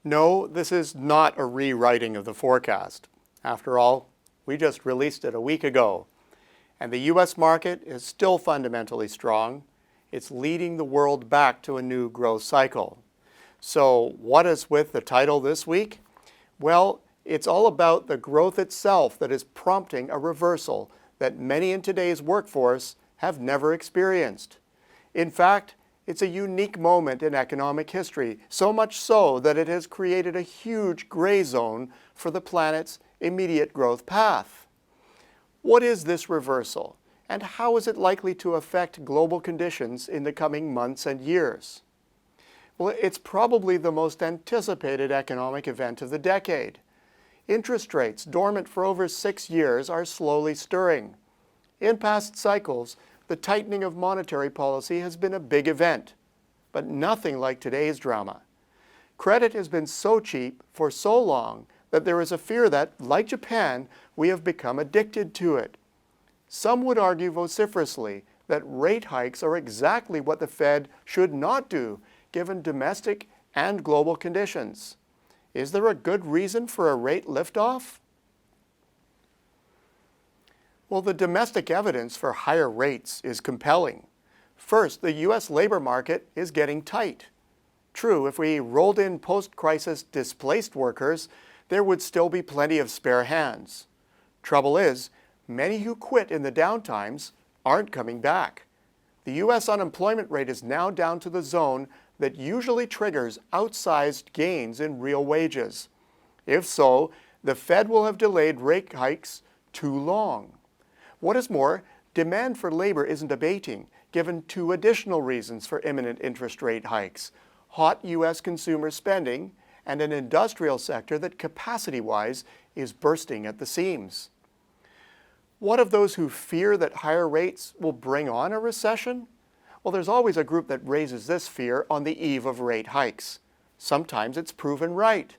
No, this is not a rewriting of the forecast. After all, we just released it a week ago. And the U.S. market is still fundamentally strong. It's leading the world back to a new growth cycle. So what is with the title this week? Well, it's all about the growth itself that is prompting a reversal that many in today's workforce have never experienced. In fact, it's a unique moment in economic history, so much so that it has created a huge gray zone for the planet's immediate growth path. What is this reversal, and how is it likely to affect global conditions in the coming months and years? Well, it's probably the most anticipated economic event of the decade. Interest rates, dormant for over 6 years, are slowly stirring. In past cycles, the tightening of monetary policy has been a big event, but nothing like today's drama. Credit has been so cheap for so long that there is a fear that, like Japan, we have become addicted to it. Some would argue vociferously that rate hikes are exactly what the Fed should not do, given domestic and global conditions. Is there a good reason for a rate liftoff? Well, the domestic evidence for higher rates is compelling. First, the U.S. labor market is getting tight. True, if we rolled in post-crisis displaced workers, there would still be plenty of spare hands. Trouble is, many who quit in the downtimes aren't coming back. The U.S. unemployment rate is now down to the zone that usually triggers outsized gains in real wages. If so, the Fed will have delayed rate hikes too long. What is more, demand for labor isn't abating, given two additional reasons for imminent interest rate hikes: hot U.S. consumer spending and an industrial sector that capacity-wise is bursting at the seams. What of those who fear that higher rates will bring on a recession? Well, there's always a group that raises this fear on the eve of rate hikes. Sometimes it's proven right.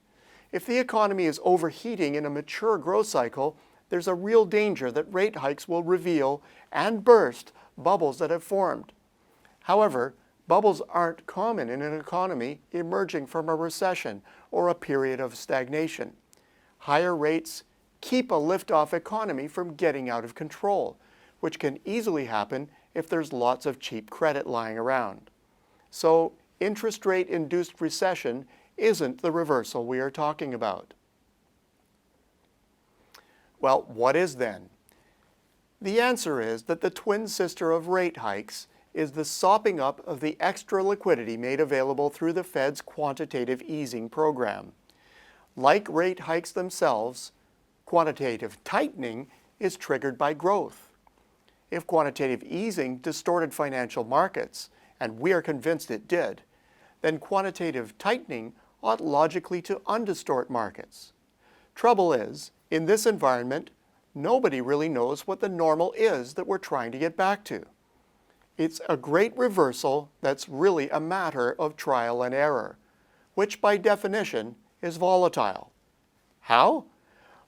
If the economy is overheating in a mature growth cycle, there's a real danger that rate hikes will reveal and burst bubbles that have formed. However, bubbles aren't common in an economy emerging from a recession or a period of stagnation. Higher rates keep a liftoff economy from getting out of control, which can easily happen if there's lots of cheap credit lying around. So, interest rate-induced recession isn't the reversal we are talking about. Well, what is then? The answer is that the twin sister of rate hikes is the sopping up of the extra liquidity made available through the Fed's quantitative easing program. Like rate hikes themselves, quantitative tightening is triggered by growth. If quantitative easing distorted financial markets, and we are convinced it did, then quantitative tightening ought logically to undistort markets. Trouble is, in this environment, nobody really knows what the normal is that we're trying to get back to. It's a great reversal that's really a matter of trial and error, which by definition is volatile. How?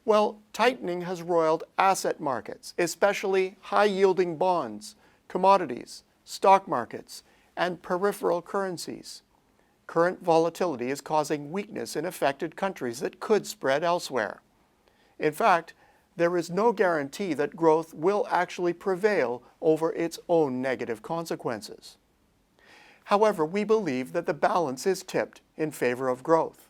Well, tightening has roiled asset markets, especially high-yielding bonds, commodities, stock markets, and peripheral currencies. Current volatility is causing weakness in affected countries that could spread elsewhere. In fact, there is no guarantee that growth will actually prevail over its own negative consequences. However, we believe that the balance is tipped in favor of growth.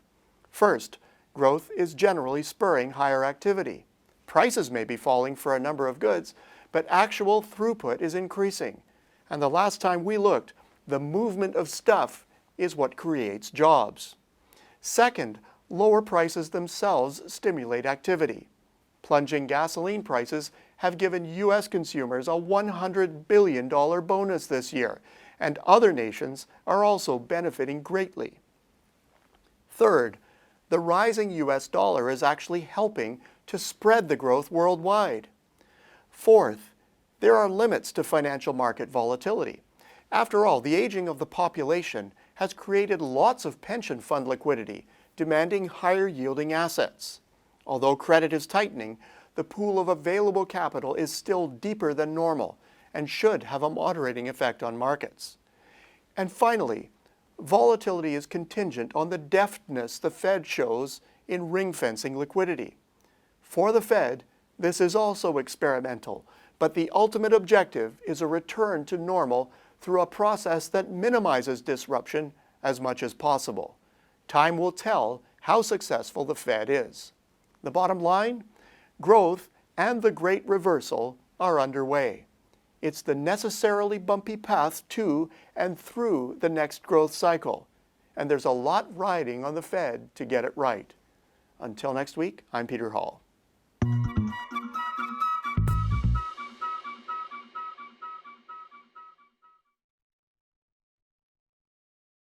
First, growth is generally spurring higher activity. Prices may be falling for a number of goods, but actual throughput is increasing. And the last time we looked, the movement of stuff is what creates jobs. Second, lower prices themselves stimulate activity. Plunging gasoline prices have given U.S. consumers a $100 billion bonus this year, and other nations are also benefiting greatly. Third, the rising U.S. dollar is actually helping to spread the growth worldwide. Fourth, there are limits to financial market volatility. After all, the aging of the population has created lots of pension fund liquidity, demanding higher yielding assets. Although credit is tightening, the pool of available capital is still deeper than normal and should have a moderating effect on markets. And finally, volatility is contingent on the deftness the Fed shows in ring-fencing liquidity. For the Fed, this is also experimental, but the ultimate objective is a return to normal through a process that minimizes disruption as much as possible. Time will tell how successful the Fed is. The bottom line? Growth and the great reversal are underway. It's the necessarily bumpy path to and through the next growth cycle, and there's a lot riding on the Fed to get it right. Until next week, I'm Peter Hall.